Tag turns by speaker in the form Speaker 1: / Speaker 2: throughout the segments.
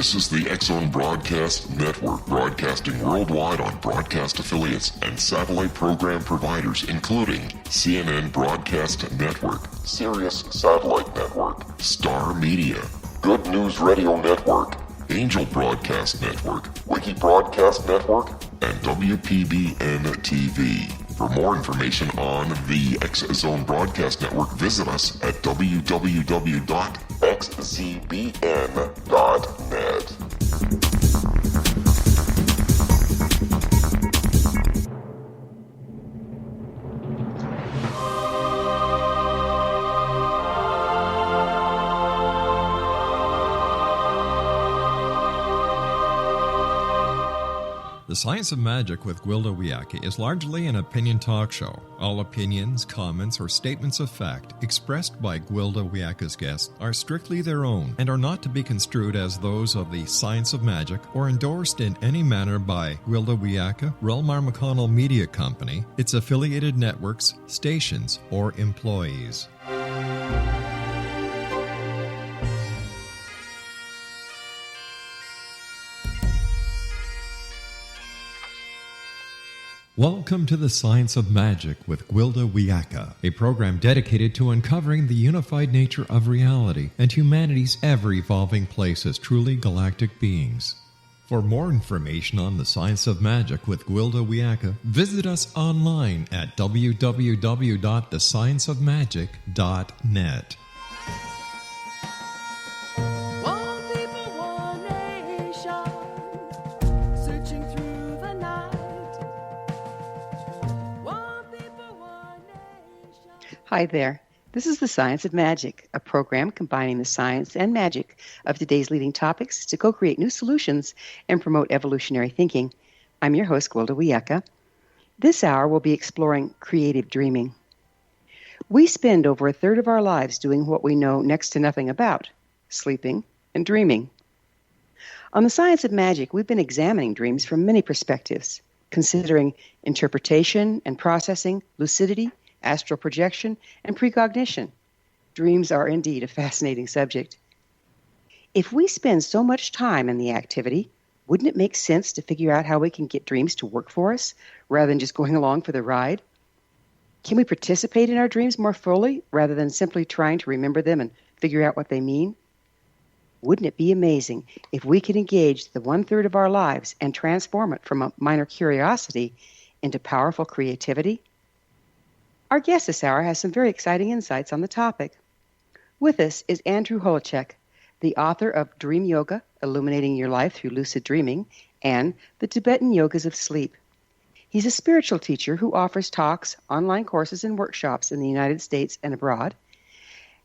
Speaker 1: This is the X-Zone Broadcast Network, broadcasting worldwide on broadcast affiliates and satellite program providers, including CNN Broadcast Network, Sirius Satellite Network, Star Media, Good News Radio Network, Angel Broadcast Network, Wiki Broadcast Network, and WPBN TV. For more information on the X-Zone Broadcast Network, visit us at www.xzbn.net.
Speaker 2: The Science of Magic with Gwilda Wiyaka is largely an opinion talk show. All opinions, comments, or statements of fact expressed by Gwilda Wiyaka's guests are strictly their own and are not to be construed as those of the Science of Magic or endorsed in any manner by Gwilda Wiyaka, Relmar McConnell Media Company, its affiliated networks, stations, or employees. Welcome to the Science of Magic with Gwilda Wiyaka, a program dedicated to uncovering the unified nature of reality and humanity's ever-evolving place as truly galactic beings. For more information on the Science of Magic with Gwilda Wiyaka, visit us online at www.thescienceofmagic.net.
Speaker 3: Hi there. This is The Science of Magic, a program combining the science and magic of today's leading topics to co-create new solutions and promote evolutionary thinking. I'm your host, Gwilda Wiyaka. This hour we'll be exploring creative dreaming. We spend over a third of our lives doing what we know next to nothing about, sleeping and dreaming. On The Science of Magic, we've been examining dreams from many perspectives, considering interpretation and processing, lucidity, astral projection, and precognition. Dreams are indeed a fascinating subject. If we spend so much time in the activity, wouldn't it make sense to figure out how we can get dreams to work for us, rather than just going along for the ride? Can we participate in our dreams more fully, rather than simply trying to remember them and figure out what they mean? Wouldn't it be amazing if we could engage the one-third of our lives and transform it from a minor curiosity into powerful creativity? Our guest this hour has some very exciting insights on the topic. With us is Andrew Holecek, the author of Dream Yoga, Illuminating Your Life Through Lucid Dreaming, and The Tibetan Yogas of Sleep. He's a spiritual teacher who offers talks, online courses, and workshops in the United States and abroad.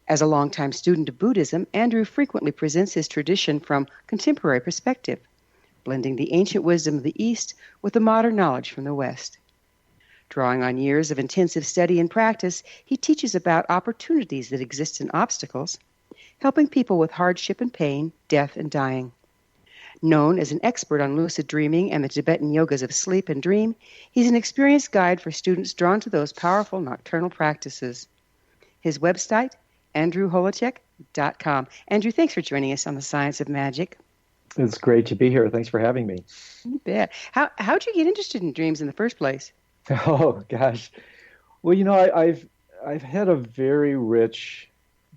Speaker 3: As a longtime student of Buddhism, Andrew frequently presents his tradition from contemporary perspective, blending the ancient wisdom of the East with the modern knowledge from the West. Drawing on years of intensive study and practice, he teaches about opportunities that exist in obstacles, helping people with hardship and pain, death and dying. Known as an expert on lucid dreaming and the Tibetan yogas of sleep and dream, he's an experienced guide for students drawn to those powerful nocturnal practices. His website, andrewholecek.com. Andrew, thanks for joining us on The Science of Magic.
Speaker 4: It's great to be here. Thanks for having me.
Speaker 3: You bet. How'd you get interested in dreams in the first place?
Speaker 4: Oh gosh, well, I've had a very rich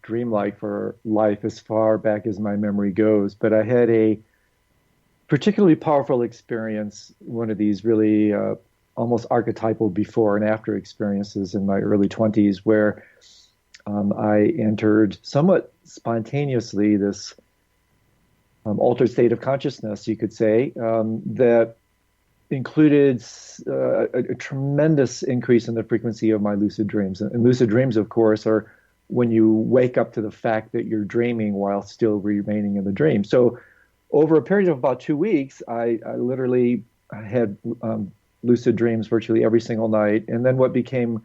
Speaker 4: dream-like for life as far back as my memory goes, but I had a particularly powerful experience, one of these really almost archetypal before and after experiences in my early 20s, where I entered somewhat spontaneously this altered state of consciousness, you could say, that included a tremendous increase in the frequency of my lucid dreams. And lucid dreams, of course, are when you wake up to the fact that you're dreaming while still remaining in the dream. So over a period of about 2 weeks, I literally had lucid dreams virtually every single night. And then what became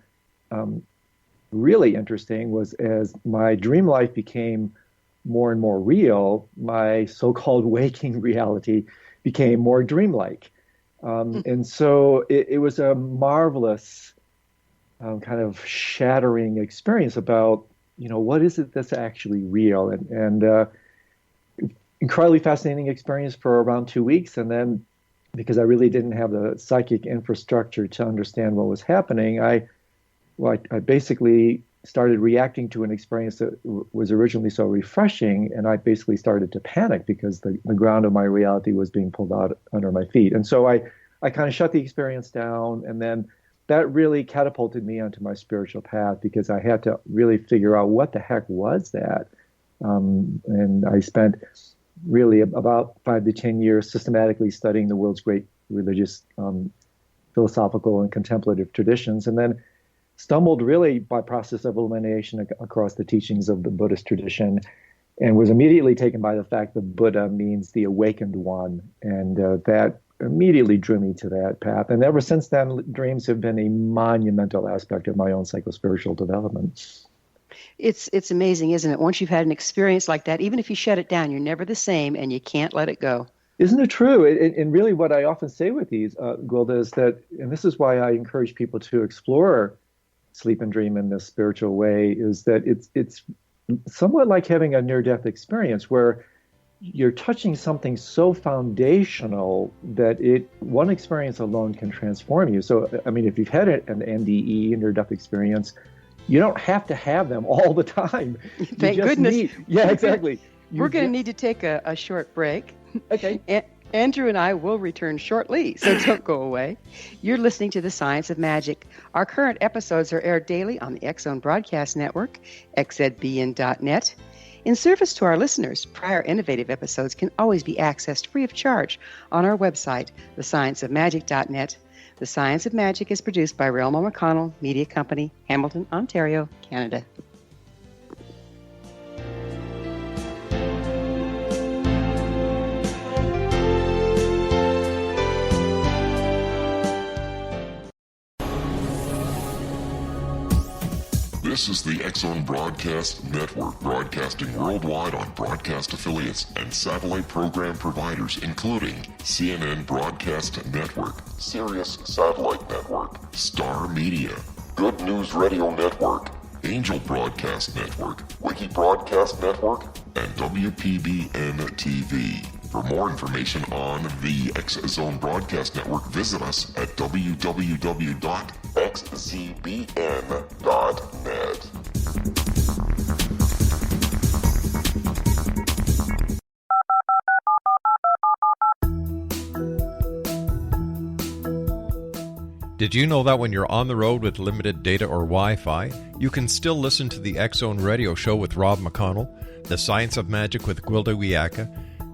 Speaker 4: really interesting was as my dream life became more and more real, my so-called waking reality became more dreamlike. And so it was a marvelous kind of shattering experience about, what is it that's actually real? And incredibly fascinating experience for around 2 weeks. And then because I really didn't have the psychic infrastructure to understand what was happening, I basically started reacting to an experience that was originally so refreshing, and I basically started to panic because the ground of my reality was being pulled out under my feet. And so I kind of shut the experience down, and then that really catapulted me onto my spiritual path because I had to really figure out what the heck was that. And I spent really about 5 to 10 years systematically studying the world's great religious, philosophical, and contemplative traditions, and then stumbled really by process of elimination across the teachings of the Buddhist tradition, and was immediately taken by the fact that Buddha means the awakened one, and that immediately drew me to that path. And ever since then, dreams have been a monumental aspect of my own psychospiritual development.
Speaker 3: It's amazing, isn't it? Once you've had an experience like that, even if you shut it down, you're never the same, and you can't let it go.
Speaker 4: Isn't it true? And really what I often say with these, Gwilda, is that, and this is why I encourage people to explore sleep and dream in this spiritual way, is that it's somewhat like having a near-death experience where you're touching something so foundational that one experience alone can transform you. So, I mean, if you've had an NDE, near-death experience, you don't have to have them all the time.
Speaker 3: Thank goodness.
Speaker 4: Yeah, exactly.
Speaker 3: We're going to need to take a short break.
Speaker 4: Okay.
Speaker 3: Andrew and I will return shortly, so don't go away. You're listening to The Science of Magic. Our current episodes are aired daily on the X Zone Broadcast Network, xzbn.net. In service to our listeners, prior innovative episodes can always be accessed free of charge on our website, thescienceofmagic.net. The Science of Magic is produced by Relmo McConnell Media Company, Hamilton, Ontario, Canada.
Speaker 1: This is the X Zone Broadcast Network, broadcasting worldwide on broadcast affiliates and satellite program providers, including CNN Broadcast Network, Sirius Satellite Network, Star Media, Good News Radio Network, Angel Broadcast Network, Wiki Broadcast Network, and WPBN TV. For more information on the X Zone Broadcast Network, visit us at www.xzbn.net.
Speaker 2: Did you know that when you're on the road with limited data or Wi-Fi, you can still listen to the X Zone Radio Show with Rob McConnell, The Science of Magic with Gwilda Wiyaka,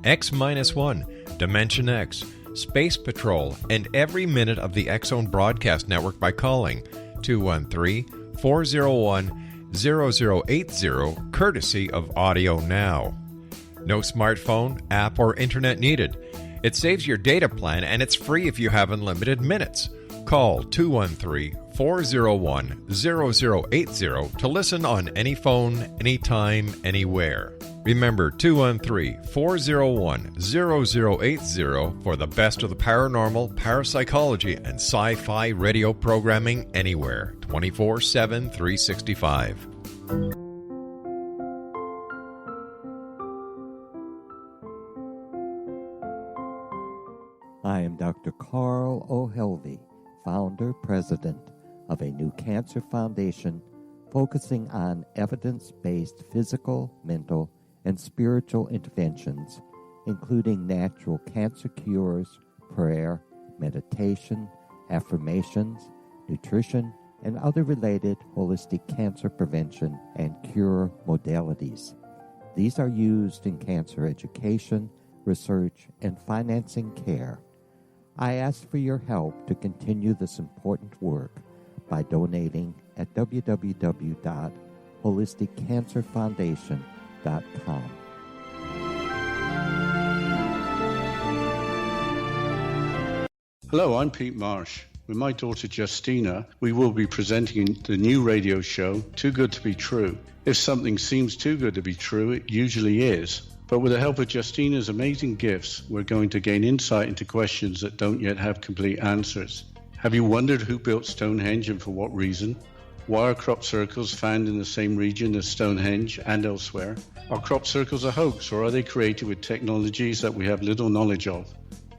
Speaker 2: X-1, Dimension X, Space Patrol, and every minute of the X Zone Broadcast Network by calling 213-401-0080, courtesy of Audio Now. No smartphone, app, or internet needed. It saves your data plan, and it's free if you have unlimited minutes. Call 213-401-0080 to listen on any phone, anytime, anywhere. Remember, 213-401-0080 for the best of the paranormal, parapsychology, and sci-fi radio programming anywhere, 24/7, 365.
Speaker 5: I am Dr. Carl O'Helvey, founder, president of a new cancer foundation focusing on evidence-based physical, mental, and spiritual interventions, including natural cancer cures, prayer, meditation, affirmations, nutrition, and other related holistic cancer prevention and cure modalities. These are used in cancer education, research, and financing care. I ask for your help to continue this important work by donating at www.holisticcancerfoundation.com.
Speaker 6: Hello, I'm Pete Marsh. With my daughter Justina, we will be presenting the new radio show, Too Good to Be True. If something seems too good to be true, it usually is. But with the help of Justina's amazing gifts, we're going to gain insight into questions that don't yet have complete answers. Have you wondered who built Stonehenge and for what reason? Why are crop circles found in the same region as Stonehenge and elsewhere? Are crop circles a hoax, or are they created with technologies that we have little knowledge of?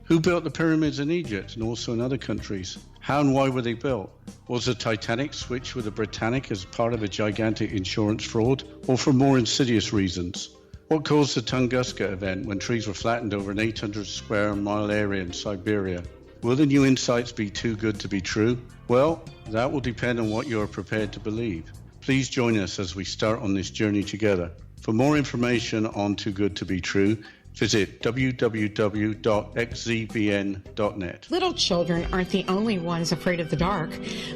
Speaker 6: Who built the pyramids in Egypt and also in other countries? How and why were they built? Was the Titanic switched with the Britannic as part of a gigantic insurance fraud, or for more insidious reasons? What caused the Tunguska event when trees were flattened over an 800 square mile area in Siberia? Will the new insights be too good to be true? Well, that will depend on what you are prepared to believe. Please join us as we start on this journey together. For more information on Too Good to Be True, visit www.xzbn.net.
Speaker 7: Little children aren't the only ones afraid of the dark.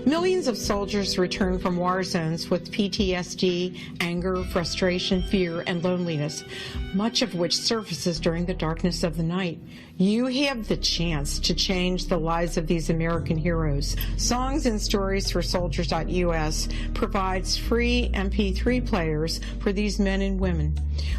Speaker 7: Millions of soldiers return from war zones with PTSD, anger, frustration, fear, and loneliness, much of which surfaces during the darkness of the night. You have the chance to change the lives of these American heroes. Songs and Stories for Soldiers.us provides free MP3 players for these men and women.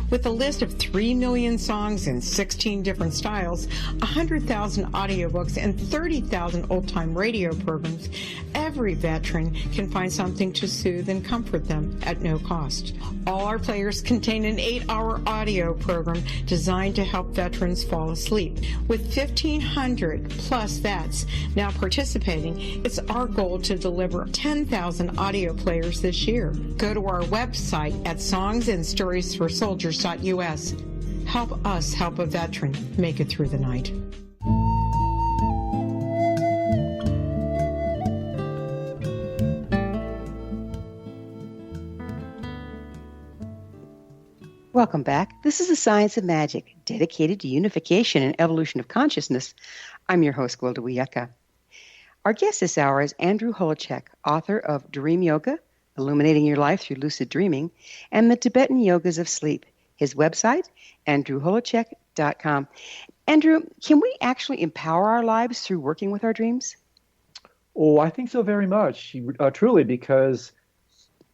Speaker 7: With a list of 3 million songs in 16 different styles, 100,000 audiobooks, and 30,000 old-time radio programs, every veteran can find something to soothe and comfort them at no cost. All our players contain an 8-hour audio program designed to help veterans fall asleep. With 1,500 plus vets now participating, it's our goal to deliver 10,000 audio players this year. Go to our website at songsandstoriesforsoldiers.us. Help us help a veteran make it through the night.
Speaker 3: Welcome back. This is the Science of Magic, dedicated to unification and evolution of consciousness. I'm your host, Gwilda Wiyaka. Our guest this hour is Andrew Holecek, author of Dream Yoga, Illuminating Your Life Through Lucid Dreaming, and the Tibetan Yogas of Sleep. His website, andrewholecek.com. Andrew, can we actually empower our lives through working with our dreams?
Speaker 4: Oh, I think so very much, truly, because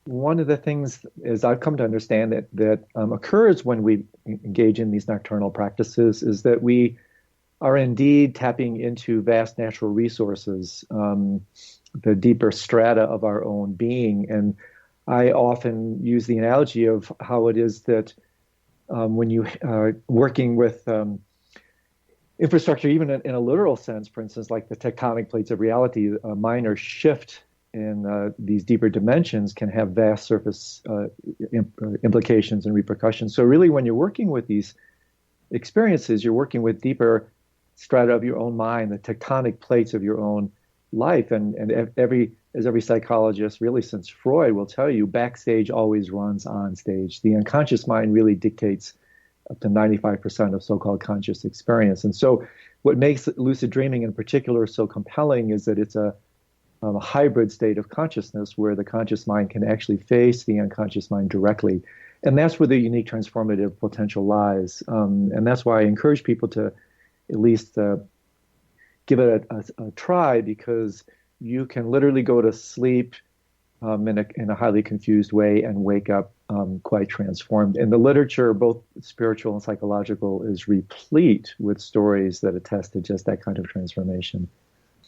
Speaker 4: one of the things, as I've come to understand, that occurs when we engage in these nocturnal practices is that we are indeed tapping into vast natural resources, the deeper strata of our own being. And I often use the analogy of how it is that when you are working with infrastructure, even in a literal sense, for instance, like the tectonic plates of reality, a minor shift in these deeper dimensions can have vast surface implications and repercussions. So really, when you're working with these experiences, you're working with deeper strata of your own mind, the tectonic plates of your own life. And every psychologist, really since Freud, will tell you, backstage always runs on stage. The unconscious mind really dictates up to 95% of so-called conscious experience. And so what makes lucid dreaming in particular so compelling is that it's a hybrid state of consciousness where the conscious mind can actually face the unconscious mind directly. And that's where the unique transformative potential lies. And that's why I encourage people to at least give it a try, because you can literally go to sleep in a highly confused way and wake up quite transformed. And the literature, both spiritual and psychological, is replete with stories that attest to just that kind of transformation.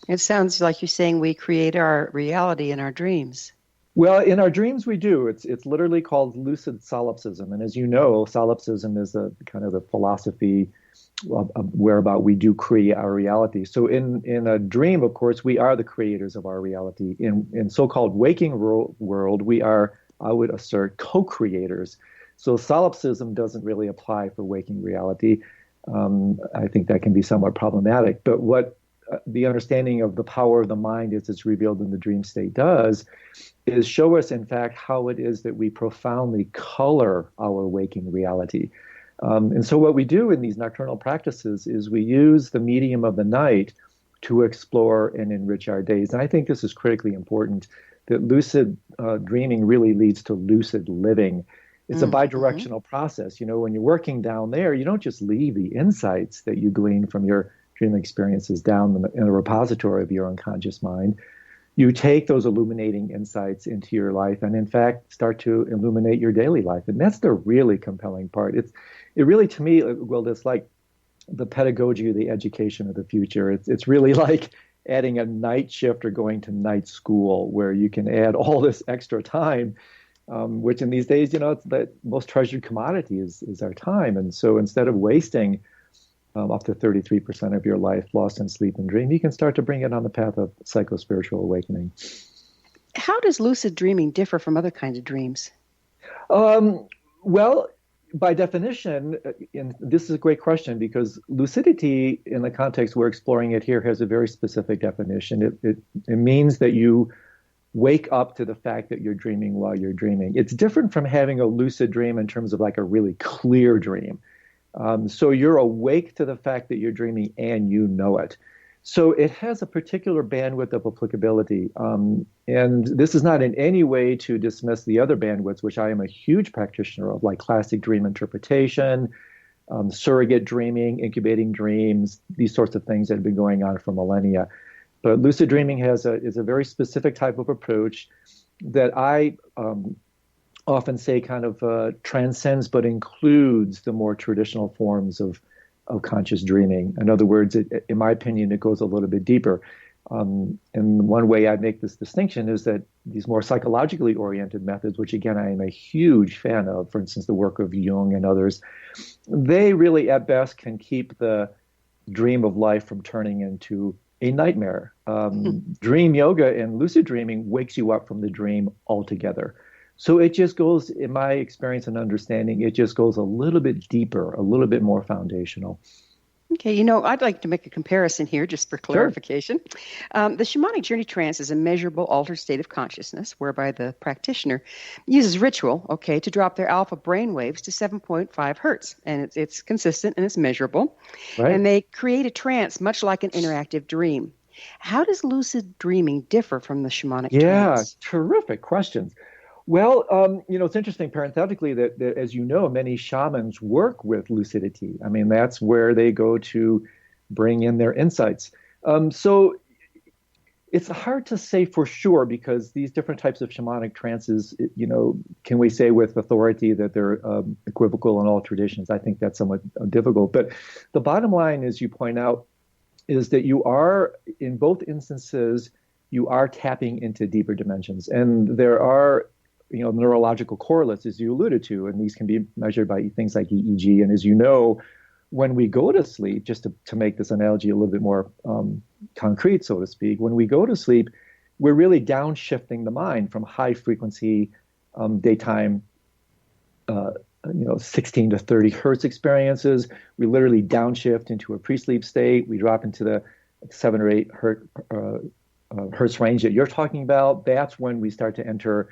Speaker 3: It sounds like you're saying we create our reality in our dreams.
Speaker 4: Well, in our dreams we do. It's literally called lucid solipsism. And as you know, solipsism is a kind of the philosophy whereabout we do create our reality. So in a dream, of course, we are the creators of our reality. In so-called waking world, we are, I would assert, co-creators. So solipsism doesn't really apply for waking reality. I think that can be somewhat problematic. But what the understanding of the power of the mind as it's revealed in the dream state does is show us, in fact, how it is that we profoundly color our waking reality. And so what we do in these nocturnal practices is we use the medium of the night to explore and enrich our days. And I think this is critically important, that lucid dreaming really leads to lucid living. It's a bidirectional process. You know, when you're working down there, you don't just leave the insights that you glean from your dream experiences down in the repository of your unconscious mind. You take those illuminating insights into your life and, in fact, start to illuminate your daily life. And that's the really compelling part. It really, to me, well, it's like the pedagogy or the education of the future. It's really like adding a night shift or going to night school, where you can add all this extra time, which in these days, it's the most treasured commodity is our time. And so instead of wasting up to 33% of your life lost in sleep and dream, you can start to bring it on the path of psycho-spiritual awakening.
Speaker 3: How does lucid dreaming differ from other kinds of dreams?
Speaker 4: Well, by definition, and this is a great question, because lucidity, in the context we're exploring it here, has a very specific definition. It means that you wake up to the fact that you're dreaming while you're dreaming. It's different from having a lucid dream in terms of like a really clear dream. So you're awake to the fact that you're dreaming and you know it. So it has a particular bandwidth of applicability. And this is not in any way to dismiss the other bandwidths, which I am a huge practitioner of, like classic dream interpretation, surrogate dreaming, incubating dreams, these sorts of things that have been going on for millennia. But lucid dreaming is a very specific type of approach that I often say kind of transcends but includes the more traditional forms of conscious dreaming. In other words, in my opinion, it goes a little bit deeper. And one way I make this distinction is that these more psychologically oriented methods, which again I am a huge fan of, for instance, the work of Jung and others, they really at best can keep the dream of life from turning into a nightmare. Dream yoga and lucid dreaming wakes you up from the dream altogether. So it just goes, in my experience and understanding, it just goes a little bit deeper, a little bit more foundational.
Speaker 3: Okay, I'd like to make a comparison here just for clarification. Sure. The shamanic journey trance is a measurable altered state of consciousness whereby the practitioner uses ritual, to drop their alpha brain waves to 7.5 hertz. And it's consistent and it's measurable. Right. And they create a trance much like an interactive dream. How does lucid dreaming differ from the shamanic trance?
Speaker 4: Yeah, terrific questions. Well, it's interesting parenthetically that as you know, many shamans work with lucidity. I mean, that's where they go to bring in their insights. So it's hard to say for sure, because these different types of shamanic trances, can we say with authority that they're equivocal in all traditions? I think that's somewhat difficult. But the bottom line, as you point out, is that you are, in both instances, you are tapping into deeper dimensions. And there are neurological correlates, as you alluded to, and these can be measured by things like EEG. And as you know, when we go to sleep, just to make this analogy a little bit more concrete, so to speak, when we go to sleep, we're really downshifting the mind from high frequency daytime 16 to 30 hertz experiences. We literally downshift into a pre-sleep state. We drop into the 7 or 8 hertz range that you're talking about. That's when we start to enter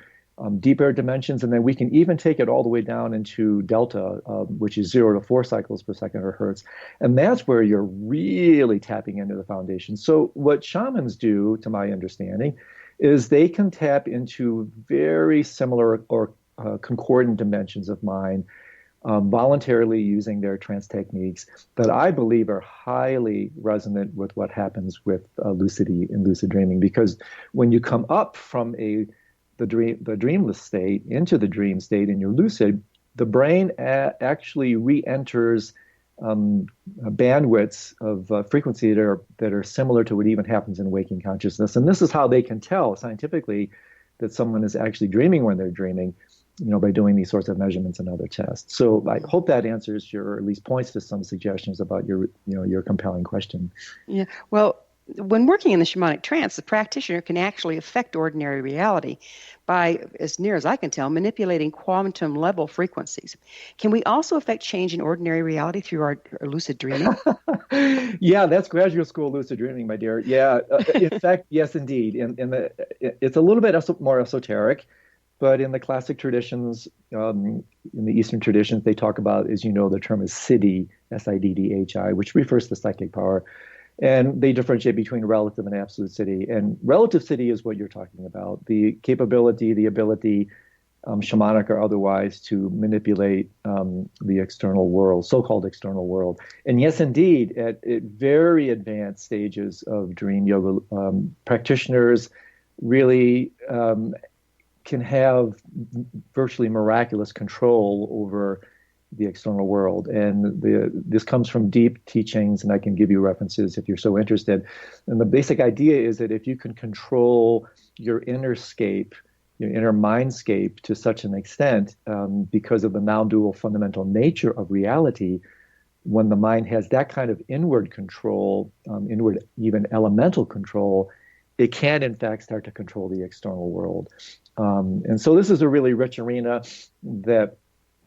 Speaker 4: deeper dimensions, and then we can even take it all the way down into delta, which is 0 to 4 cycles per second or hertz. And that's where you're really tapping into the foundation. So what shamans do, to my understanding, is they can tap into very similar or concordant dimensions of mind, voluntarily using their trance techniques that I believe are highly resonant with what happens with lucidity and lucid dreaming. Because when you come up from the dreamless state into the dream state and you're lucid, the brain actually re-enters bandwidths of frequency that are similar to what even happens in waking consciousness. And this is how they can tell scientifically that someone is actually dreaming when they're dreaming, by doing these sorts of measurements and other tests. So I hope that answers or at least points to some suggestions about your compelling question.
Speaker 3: Yeah. Well, when working in the shamanic trance, the practitioner can actually affect ordinary reality by, as near as I can tell, manipulating quantum level frequencies. Can we also affect change in ordinary reality through our lucid dreaming?
Speaker 4: Yeah, that's graduate school lucid dreaming, my dear. Yeah, in fact, yes, indeed. It's a little bit more esoteric, but in the classic traditions, in the Eastern traditions, they talk about, as you know, the term is siddhi, S-I-D-D-H-I, which refers to psychic power. And they differentiate between relative and absolute siddhi. And relative siddhi is what you're talking about, the capability, the ability, shamanic or otherwise, to manipulate the external world, so-called external world. And yes, indeed, at very advanced stages of dream yoga, practitioners really can have virtually miraculous control over the external world. And this comes from deep teachings, and I can give you references if you're so interested. And the basic idea is that if you can control your inner scape, your inner mindscape to such an extent, because of the non-dual fundamental nature of reality, when the mind has that kind of inward control, inward even elemental control, it can in fact start to control the external world. And so this is a really rich arena that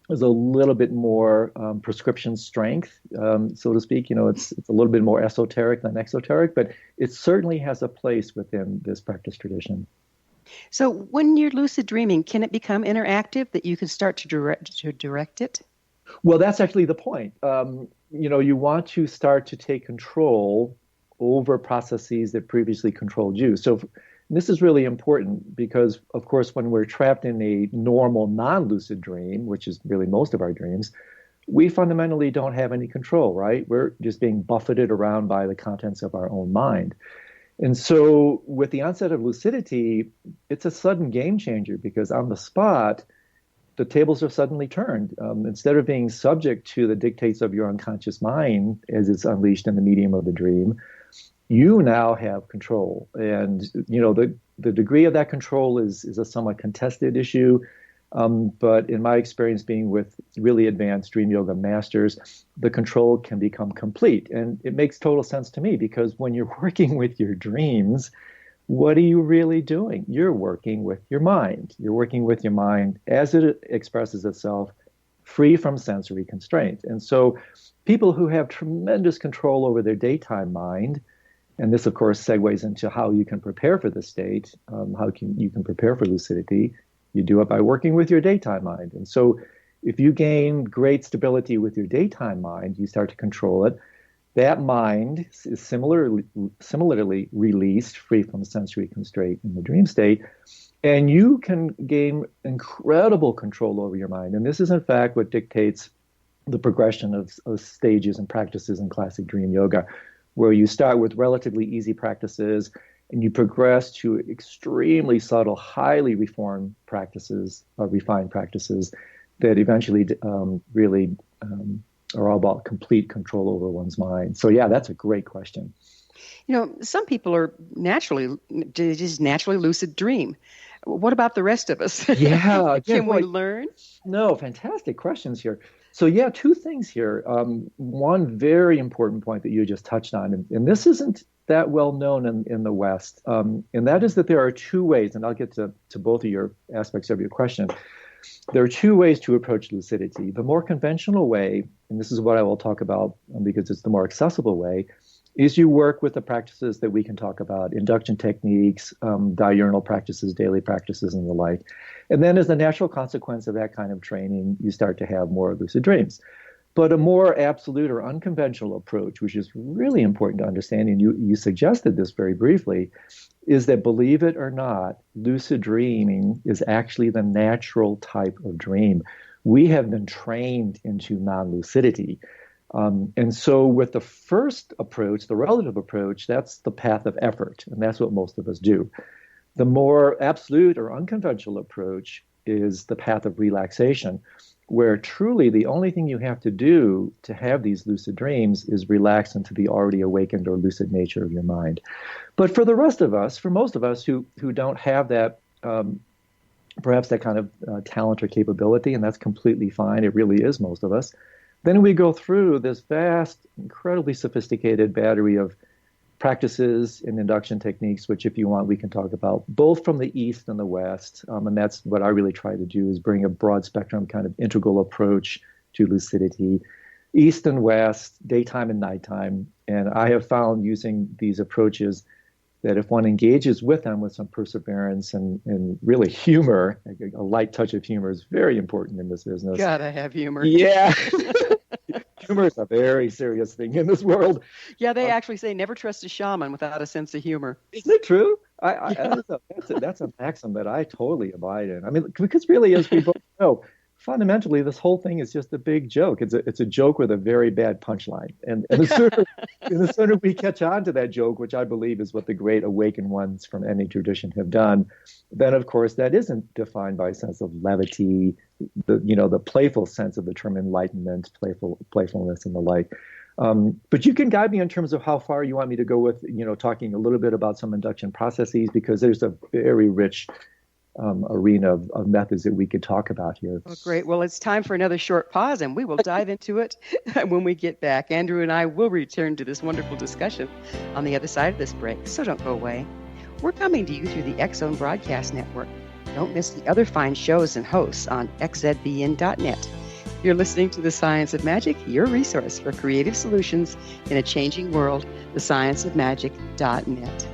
Speaker 4: is a little bit more prescription strength, so to speak. It's a little bit more esoteric than exoteric, but it certainly has a place within this practice tradition.
Speaker 3: So when you're lucid dreaming, can it become interactive that you can start to direct it?
Speaker 4: Well, that's actually the point. You want to start to take control over processes that previously controlled you. So this is really important because, of course, when we're trapped in a normal non-lucid dream, which is really most of our dreams, we fundamentally don't have any control, right? We're just being buffeted around by the contents of our own mind. And so with the onset of lucidity, it's a sudden game changer because on the spot, the tables are suddenly turned. Instead of being subject to the dictates of your unconscious mind as it's unleashed in the medium of the dream, you now have control. And, the degree of that control is a somewhat contested issue. But in my experience being with really advanced dream yoga masters, the control can become complete. And it makes total sense to me because when you're working with your dreams, what are you really doing? You're working with your mind. You're working with your mind as it expresses itself, free from sensory constraint. And so people who have tremendous control over their daytime mind, and this, of course, segues into how you can prepare for this state, you can prepare for lucidity. You do it by working with your daytime mind. And so if you gain great stability with your daytime mind, you start to control it. That mind is similarly released, free from sensory constraint in the dream state, and you can gain incredible control over your mind. And this is, in fact, what dictates the progression of stages and practices in classic dream yoga, where you start with relatively easy practices and you progress to extremely subtle, highly refined practices that eventually really are all about complete control over one's mind. So yeah, that's a great question.
Speaker 3: Some people are naturally lucid dream. What about the rest of us?
Speaker 4: Yeah.
Speaker 3: Can we learn?
Speaker 4: No, fantastic questions here. So yeah, two things here. One very important point that you just touched on, and this isn't that well known in the West, and that is that there are two ways, and I'll get to both of your aspects of your question. There are two ways to approach lucidity. The more conventional way, and this is what I will talk about because it's the more accessible way, is you work with the practices that we can talk about, induction techniques, diurnal practices, daily practices, and the like. And then as a natural consequence of that kind of training, you start to have more lucid dreams. But a more absolute or unconventional approach, which is really important to understand, and you suggested this very briefly, is that, believe it or not, lucid dreaming is actually the natural type of dream. We have been trained into non-lucidity. And so with the first approach, the relative approach, that's the path of effort, and that's what most of us do. The more absolute or unconventional approach is the path of relaxation, where truly the only thing you have to do to have these lucid dreams is relax into the already awakened or lucid nature of your mind. But for the rest of us, for most of us who don't have that, perhaps that kind of talent or capability, and that's completely fine, it really is most of us, then we go through this vast, incredibly sophisticated battery of practices and induction techniques, which if you want, we can talk about both from the East and the West. And that's what I really try to do, is bring a broad spectrum kind of integral approach to lucidity, East and West, daytime and nighttime. And I have found using these approaches that if one engages with them with some perseverance and really humor, a light touch of humor is very important in this business.
Speaker 3: Gotta have humor.
Speaker 4: Yeah. Humor is a very serious thing in this world.
Speaker 3: Yeah, they actually say never trust a shaman without a sense of humor.
Speaker 4: Isn't it true? That's a maxim that I totally abide in. I mean, because really, as we both know, fundamentally, this whole thing is just a big joke. It's a joke with a very bad punchline. And the sooner we catch on to that joke, which I believe is what the great awakened ones from any tradition have done, then of course that isn't defined by a sense of levity, the playful sense of the term enlightenment, playfulness and the like. But you can guide me in terms of how far you want me to go with, talking a little bit about some induction processes, because there's a very rich arena of methods that we could talk about here.
Speaker 3: Well, great. Well, it's time for another short pause, and we will dive into it when we get back. Andrew and I will return to this wonderful discussion on the other side of this break, so don't go away. We're coming to you through the X-Zone Broadcast Network. Don't miss the other fine shows and hosts on xzbn.net. You're listening to The Science of Magic, your resource for creative solutions in a changing world, thescienceofmagic.net.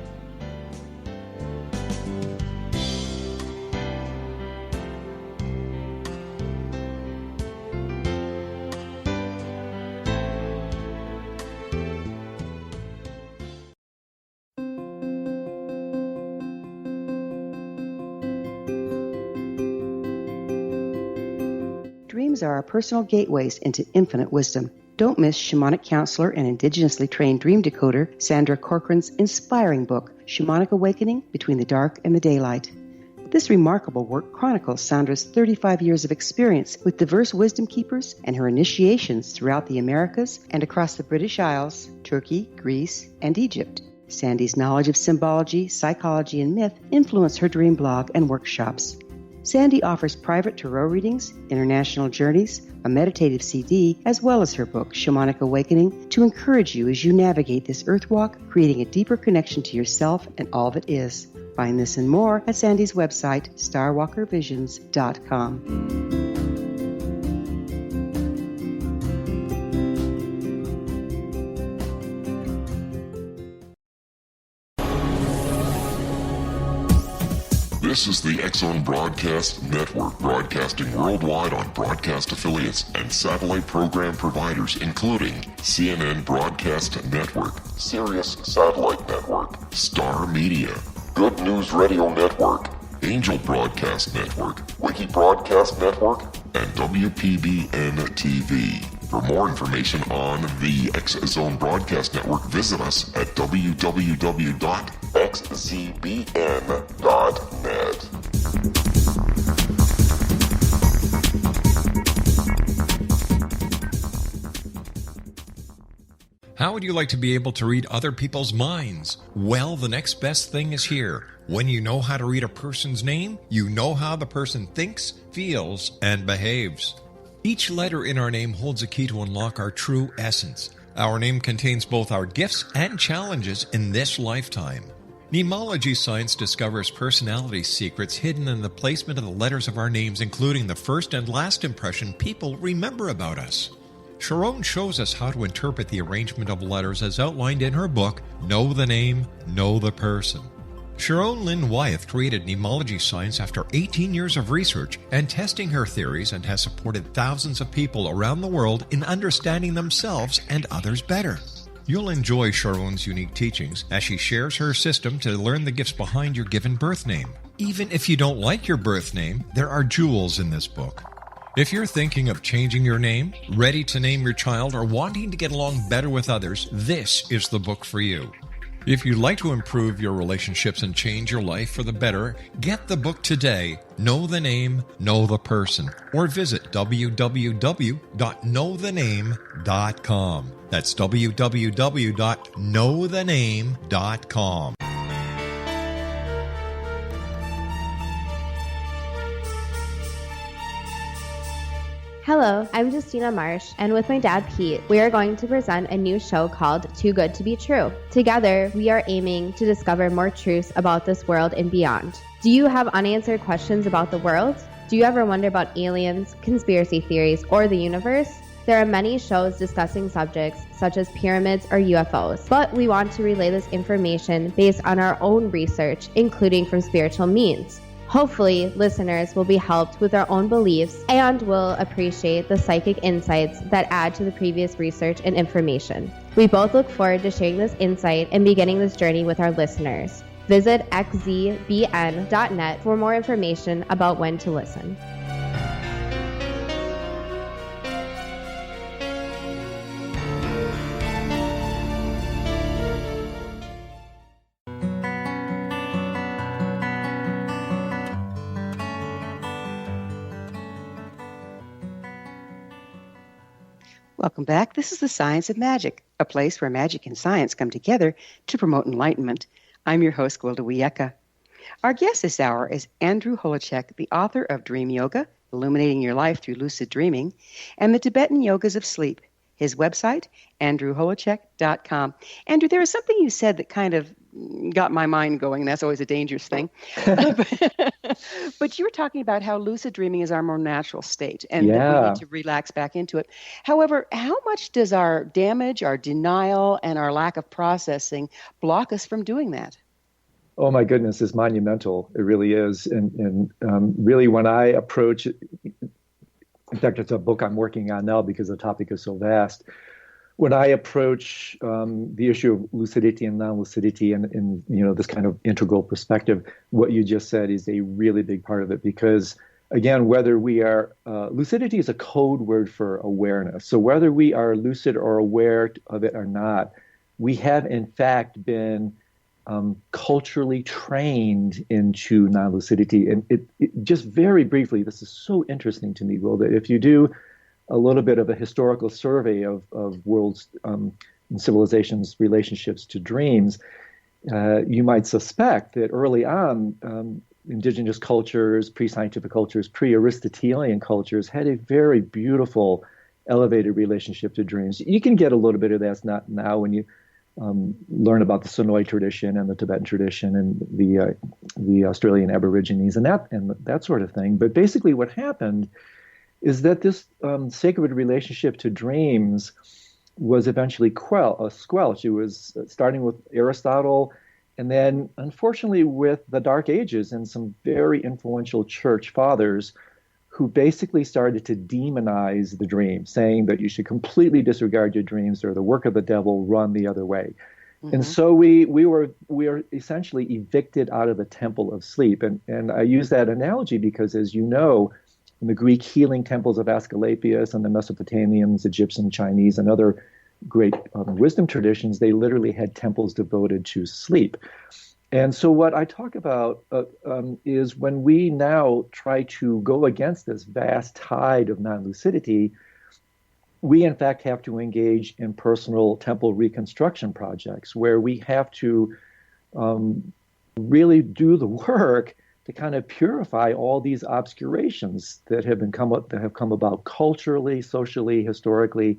Speaker 3: Dreams are our personal gateways into infinite wisdom. Don't miss shamanic counselor and indigenously trained dream decoder Sandra Corcoran's inspiring book, Shamanic Awakening Between the Dark and the Daylight. This remarkable work chronicles Sandra's 35 years of experience with diverse wisdom keepers and her initiations throughout the Americas and across the British Isles, Turkey, Greece, and Egypt. Sandy's knowledge of symbology, psychology, and myth influenced her dream blog and workshops. Sandy offers private tarot readings, international journeys, a meditative CD, as well as her book, Shamanic Awakening, to encourage you as you navigate this earth walk, creating a deeper connection to yourself and all that is. Find this and more at Sandy's website, starwalkervisions.com.
Speaker 1: This is the X-Zone Broadcast Network, broadcasting worldwide on broadcast affiliates and satellite program providers, including CNN Broadcast Network, Sirius Satellite Network, Star Media, Good News Radio Network, Angel Broadcast Network, Wiki Broadcast Network, and WPBN TV. For more information on the X-Zone Broadcast Network, visit us at www.xzbn.net.
Speaker 2: How would you like to be able to read other people's minds? Well, the next best thing is here. When you know how to read a person's name, you know how the person thinks, feels, and behaves. Each letter in our name holds a key to unlock our true essence. Our name contains both our gifts and challenges in this lifetime. Mnemology science discovers personality secrets hidden in the placement of the letters of our names, including the first and last impression people remember about us. Sharon shows us how to interpret the arrangement of letters as outlined in her book, Know the Name, Know the Person. Sharon Lynn Wyeth created mnemology science after 18 years of research and testing her theories, and has supported thousands of people around the world in understanding themselves and others better. You'll enjoy Sharon's unique teachings as she shares her system to learn the gifts behind your given birth name. Even if you don't like your birth name, there are jewels in this book. If you're thinking of changing your name, ready to name your child, or wanting to get along better with others, this is the book for you. If you'd like to improve your relationships and change your life for the better, get the book today, Know the Name, Know the Person, or visit www.knowthename.com. That's www.knowthename.com.
Speaker 8: Hello, I'm Justina Marsh, and with my dad Pete, we are going to present a new show called Too Good to Be True. Together, we are aiming to discover more truths about this world and beyond. Do you have unanswered questions about the world? Do you ever wonder about aliens, conspiracy theories, or the universe? There are many shows discussing subjects such as pyramids or UFOs, but we want to relay this information based on our own research, including from spiritual means. Hopefully, listeners will be helped with their own beliefs and will appreciate the psychic insights that add to the previous research and information. We both look forward to sharing this insight and beginning this journey with our listeners. Visit xzbn.net for more information about when to listen.
Speaker 3: Welcome back. This is the Science of Magic, a place where magic and science come together to promote enlightenment. I'm your host, Gwilda Wiyaka. Our guest this hour is Andrew Holecek, the author of Dream Yoga, Illuminating Your Life Through Lucid Dreaming, and the Tibetan Yogas of Sleep. His website, andrewholecek.com. Andrew, there was something you said that kind of got my mind going. That's always a dangerous thing. But you were talking about how lucid dreaming is our more natural state and that we need to relax back into it. However, how much does our damage, our denial, and our lack of processing block us from doing that?
Speaker 4: Oh my goodness, it's monumental. It really is. And really when I approach, in fact, it's a book I'm working on now because the topic is so vast. When I approach the issue of lucidity and non-lucidity and this kind of integral perspective, what you just said is a really big part of it because, again, whether we are, lucidity is a code word for awareness. So whether we are lucid or aware of it or not, we have in fact been culturally trained into non-lucidity. And it just very briefly, this is so interesting to me, Will, that if you do a little bit of a historical survey of world's and civilizations' relationships to dreams, you might suspect that early on, indigenous cultures, pre-scientific cultures, pre-Aristotelian cultures had a very beautiful, elevated relationship to dreams. You can get a little bit of that now when you learn about the Sonoy tradition and the Tibetan tradition and the Australian Aborigines and that sort of thing. But basically what happened is that this sacred relationship to dreams was eventually squelched. It was starting with Aristotle, and then unfortunately with the Dark Ages and some very influential church fathers who basically started to demonize the dream, saying that you should completely disregard your dreams. They're the work of the devil, run the other way. Mm-hmm. And so we were essentially evicted out of the temple of sleep. And I use that analogy because, as you know, in the Greek healing temples of Asclepius and the Mesopotamians, Egyptian, Chinese, and other great wisdom traditions, they literally had temples devoted to sleep. And so what I talk about is when we now try to go against this vast tide of non-lucidity, we in fact have to engage in personal temple reconstruction projects where we have to really do the work to kind of purify all these obscurations that have come about culturally, socially, historically,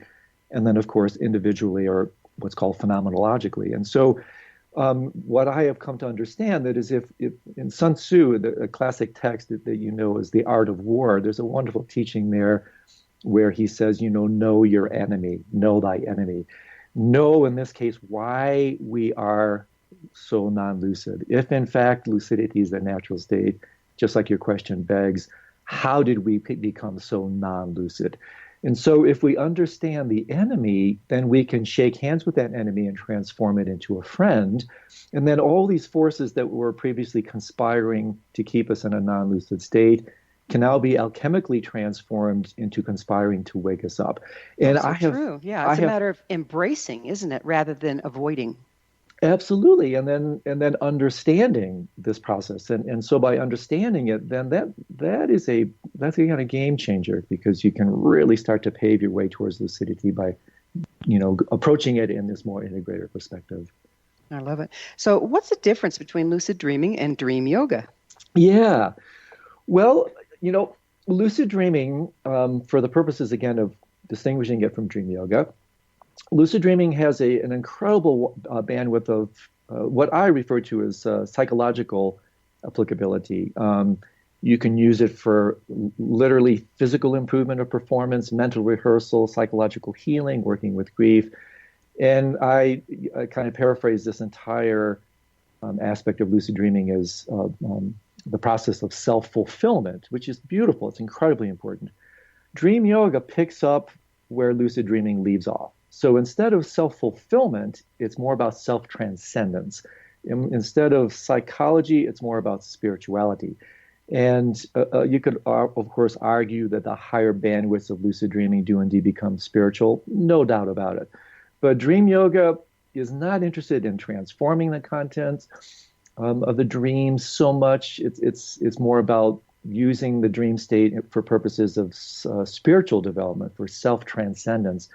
Speaker 4: and then of course individually or what's called phenomenologically. And so what I have come to understand that is if in Sun Tzu, a classic text that you know is The Art of War, there's a wonderful teaching there where he says, know your enemy, know thy enemy. Know, in this case, why we are so non-lucid. If in fact lucidity is the natural state, just like your question begs, how did we become so non-lucid? And so if we understand the enemy, then we can shake hands with that enemy and transform it into a friend. And then all these forces that were previously conspiring to keep us in a non-lucid state can now be alchemically transformed into conspiring to wake us up. And
Speaker 3: That's true. Yeah, it's a matter of embracing, isn't it, rather than avoiding.
Speaker 4: Absolutely, and then understanding this process, and so by understanding it, then that's a kind of game changer because you can really start to pave your way towards lucidity by, approaching it in this more integrated perspective.
Speaker 3: I love it. So, what's the difference between lucid dreaming and dream yoga?
Speaker 4: Yeah, well, lucid dreaming, for the purposes again of distinguishing it from dream yoga. Lucid dreaming has an incredible bandwidth of what I refer to as psychological applicability. You can use it for literally physical improvement of performance, mental rehearsal, psychological healing, working with grief. And I kind of paraphrase this entire aspect of lucid dreaming as the process of self-fulfillment, which is beautiful. It's incredibly important. Dream yoga picks up where lucid dreaming leaves off. So instead of self-fulfillment, it's more about self-transcendence. Instead of psychology, it's more about spirituality. And you could, of course, argue that the higher bandwidths of lucid dreaming do indeed become spiritual. No doubt about it. But dream yoga is not interested in transforming the content of the dream so much. It's more about using the dream state for purposes of spiritual development, for self-transcendence.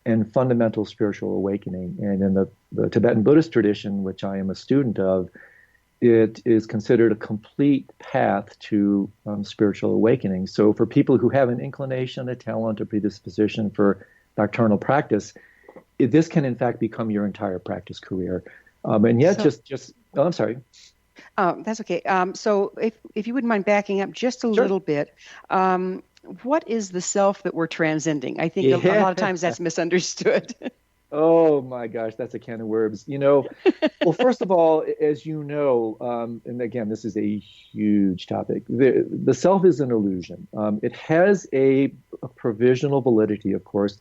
Speaker 4: and fundamental spiritual awakening. And in the Tibetan Buddhist tradition, which I am a student of, it is considered a complete path to spiritual awakening. So for people who have an inclination, a talent, a predisposition for nocturnal practice, this can in fact become your entire practice career. And yet, I'm sorry.
Speaker 3: That's okay. So if you wouldn't mind backing up just a
Speaker 4: Sure.
Speaker 3: little bit, what is the self that we're transcending? I think a lot of times that's misunderstood.
Speaker 4: Oh my gosh, that's a can of worms. Well, first of all, as you know, and again, this is a huge topic. The self is an illusion. It has a provisional validity, of course,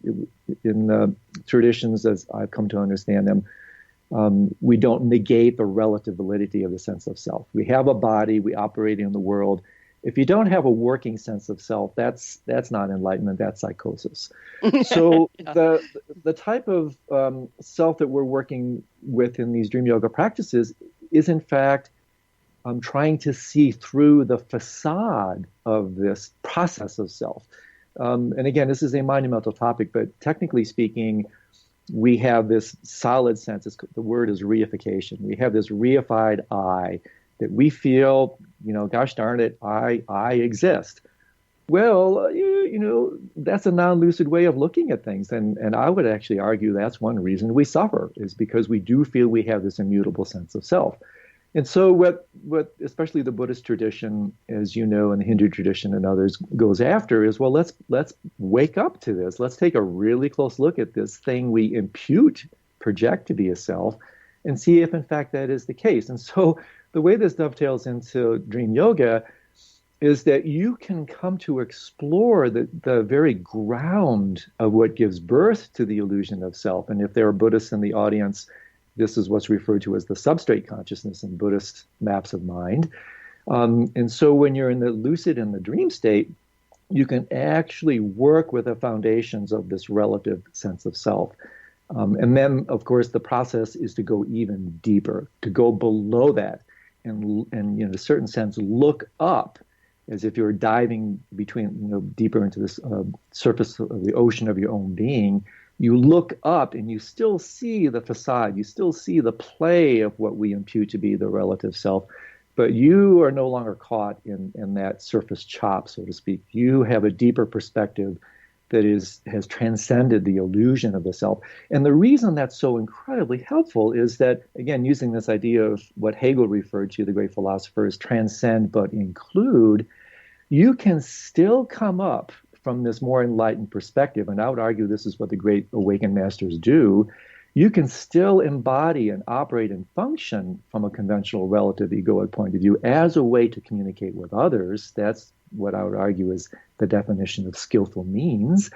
Speaker 4: in the traditions as I've come to understand them. We don't negate the relative validity of the sense of self. We have a body, we operate in the world. If you don't have a working sense of self, that's not enlightenment, that's psychosis. So the type of self that we're working with in these dream yoga practices is in fact trying to see through the facade of this process of self. And again, this is a monumental topic, but technically speaking, we have this solid sense, the word is reification. We have this reified I that we feel, gosh darn it, I exist. Well, that's a non-lucid way of looking at things. And I would actually argue that's one reason we suffer, is because we do feel we have this immutable sense of self. And so what especially the Buddhist tradition, as you know, and the Hindu tradition and others goes after is, well, let's wake up to this. Let's take a really close look at this thing we project to be a self, and see if in fact that is the case. And so the way this dovetails into dream yoga is that you can come to explore the very ground of what gives birth to the illusion of self. And if there are Buddhists in the audience, this is what's referred to as the substrate consciousness in Buddhist maps of mind. And so when you're in the lucid and the dream state, you can actually work with the foundations of this relative sense of self. And then, of course, the process is to go even deeper, to go below that, and in a certain sense, look up as if you're diving deeper into this surface of the ocean of your own being. You look up and you still see the facade, you still see the play of what we impute to be the relative self, but you are no longer caught in that surface chop, so to speak. You have a deeper perspective that has transcended the illusion of the self. And the reason that's so incredibly helpful is that, again, using this idea of what Hegel referred to, the great philosopher, as transcend but include, you can still come up from this more enlightened perspective, and I would argue this is what the great awakened masters do. You can still embody and operate and function from a conventional relative egoic point of view as a way to communicate with others. That's what I would argue is the definition of skillful means.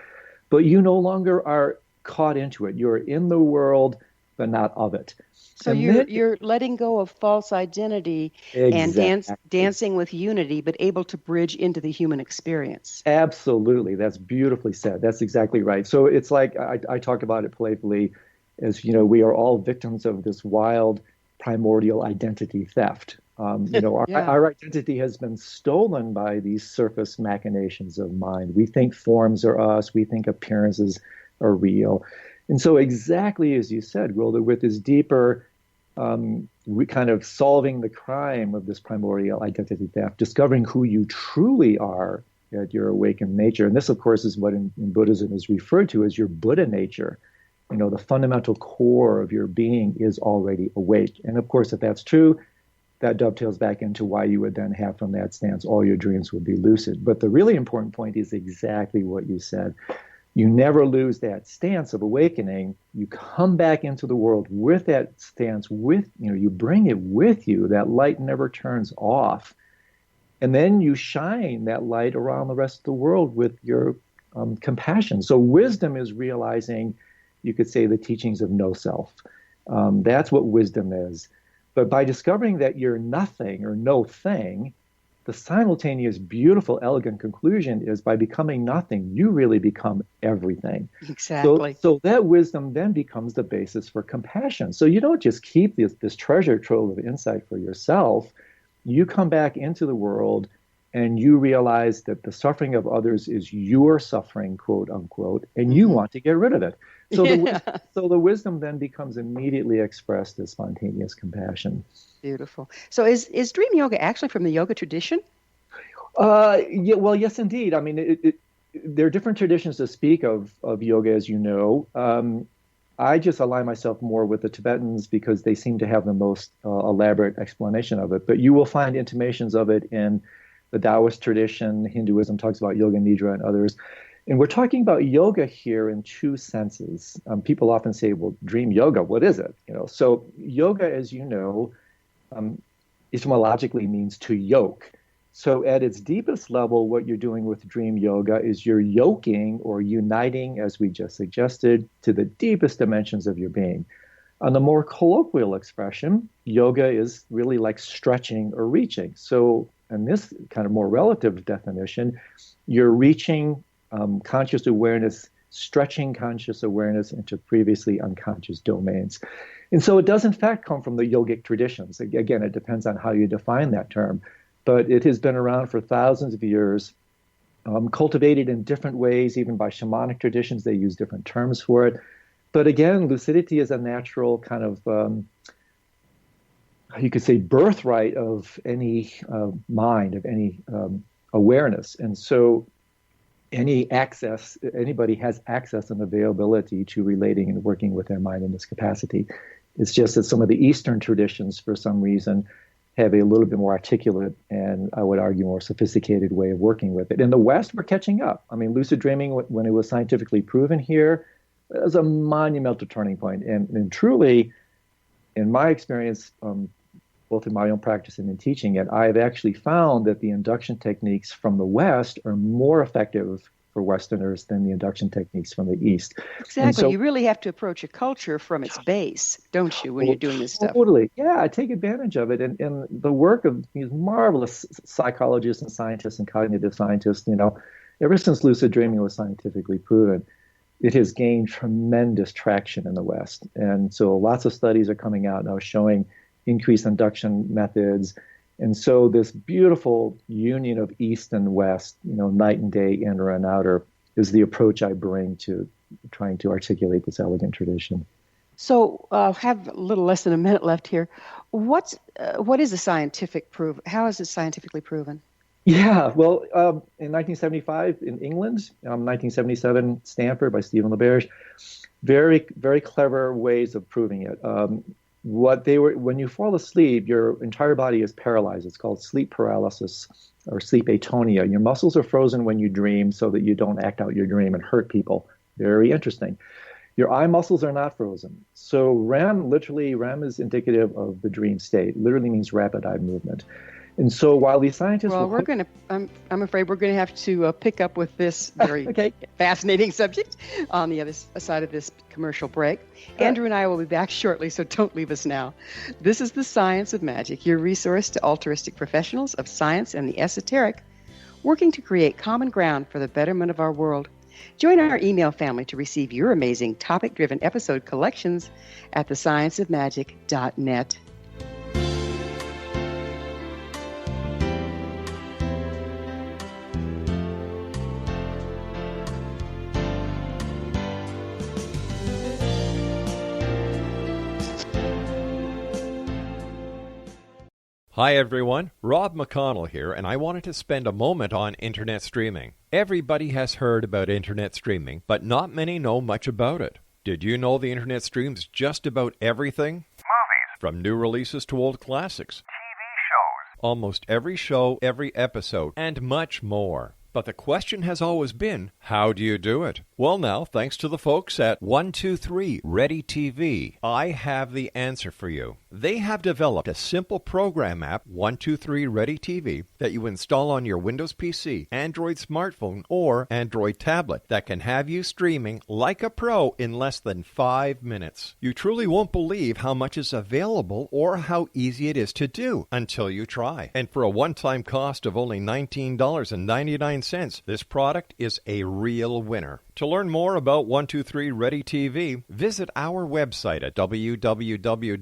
Speaker 4: But you no longer are caught into it. You're in the world, but not of it.
Speaker 3: So you're letting go of false identity and dancing with unity, but able to bridge into the human experience.
Speaker 4: Absolutely. That's beautifully said. That's exactly right. So it's like I talk about it playfully as, we are all victims of this wild primordial identity theft. Our identity has been stolen by these surface machinations of mind. We think forms are us. We think appearances are real. And so exactly as you said, Gwilda, with this deeper kind of solving the crime of this primordial identity theft, discovering who you truly are at your awakened nature. And this, of course, is what in Buddhism is referred to as your Buddha nature. The fundamental core of your being is already awake. And of course, if that's true, that dovetails back into why you would then have from that stance all your dreams would be lucid. But the really important point is exactly what you said. You never lose that stance of awakening. You come back into the world with that stance, you bring it with you. That light never turns off. And then you shine that light around the rest of the world with your compassion. So wisdom is realizing, you could say, the teachings of no self. That's what wisdom is. But by discovering that you're nothing or no thing, the simultaneous, beautiful, elegant conclusion is by becoming nothing, you really become everything.
Speaker 3: Exactly.
Speaker 4: So that wisdom then becomes the basis for compassion. So you don't just keep this treasure trove of insight for yourself. You come back into the world and you realize that the suffering of others is your suffering, quote unquote, and you want to get rid of it. So the wisdom then becomes immediately expressed as spontaneous compassion.
Speaker 3: Beautiful. So is dream yoga actually from the yoga tradition?
Speaker 4: Yeah, well, yes, indeed. I mean, there are different traditions to speak of yoga, as you know. I just align myself more with the Tibetans because they seem to have the most elaborate explanation of it. But you will find intimations of it in the Taoist tradition. Hinduism talks about yoga nidra and others. And we're talking about yoga here in two senses. People often say, well, dream yoga, what is it? So yoga, as you know, etymologically means to yoke. So at its deepest level, what you're doing with dream yoga is you're yoking or uniting, as we just suggested, to the deepest dimensions of your being. On the more colloquial expression, yoga is really like stretching or reaching. So in this kind of more relative definition, you're reaching conscious awareness, stretching conscious awareness into previously unconscious domains. And so it does, in fact, come from the yogic traditions. Again, it depends on how you define that term. But it has been around for thousands of years, cultivated in different ways, even by shamanic traditions. They use different terms for it. But again, lucidity is a natural kind of, you could say, birthright of any mind, of any awareness. And so anybody has access and availability to relating and working with their mind in this capacity. It's just that some of the Eastern traditions, for some reason, have a little bit more articulate and, I would argue, more sophisticated way of working with it. In the West, we're catching up. I mean, lucid dreaming, when it was scientifically proven here, it was a monumental turning point. And truly, in my experience, both in my own practice and in teaching it, I've actually found that the induction techniques from the West are more effective for Westerners than the induction techniques from the East.
Speaker 3: Exactly.
Speaker 4: So,
Speaker 3: you really have to approach a culture from its base, don't you, when you're doing this stuff?
Speaker 4: Totally. Yeah, I take advantage of it. And the work of these marvelous psychologists and scientists and cognitive scientists, ever since lucid dreaming was scientifically proven, it has gained tremendous traction in the West. And so lots of studies are coming out now showing increased induction methods. And so this beautiful union of East and West, night and day, inner and outer, is the approach I bring to trying to articulate this elegant tradition.
Speaker 3: So have a little less than a minute left here. What is a scientific proof? How is it scientifically proven?
Speaker 4: Yeah, well, in 1975 in England, 1977 Stanford by Stephen LaBerge, very, very clever ways of proving it. When you fall asleep, your entire body is paralyzed. It's called sleep paralysis or sleep atonia. Your muscles are frozen when you dream so that you don't act out your dream and hurt people. Very interesting. Your eye muscles are not frozen. So REM is indicative of the dream state. Literally means rapid eye movement. And so while these scientists...
Speaker 3: Well, I'm afraid we're going to have to pick up with this very fascinating subject on the other side of this commercial break. Andrew and I will be back shortly, so don't leave us now. This is The Science of Magic, your resource to altruistic professionals of science and the esoteric, working to create common ground for the betterment of our world. Join our email family to receive your amazing topic-driven episode collections at thescienceofmagic.net.
Speaker 2: Hi everyone, Rob McConnell here, and I wanted to spend a moment on internet streaming. Everybody has heard about internet streaming, but not many know much about it. Did you know the internet streams just about everything?
Speaker 9: Movies.
Speaker 2: From new releases to old classics.
Speaker 9: TV shows.
Speaker 2: Almost every show, every episode, and much more. But the question has always been, how do you do it? Well now, thanks to the folks at 123 Ready TV, I have the answer for you. They have developed a simple program app, 123 Ready TV, that you install on your Windows PC, Android smartphone, or Android tablet that can have you streaming like a pro in less than 5 minutes. You truly won't believe how much is available or how easy it is to do until you try. And for a one-time cost of only $19.99, this product is a real winner. To learn more about 123 Ready TV, visit our website at www.xzbn.net.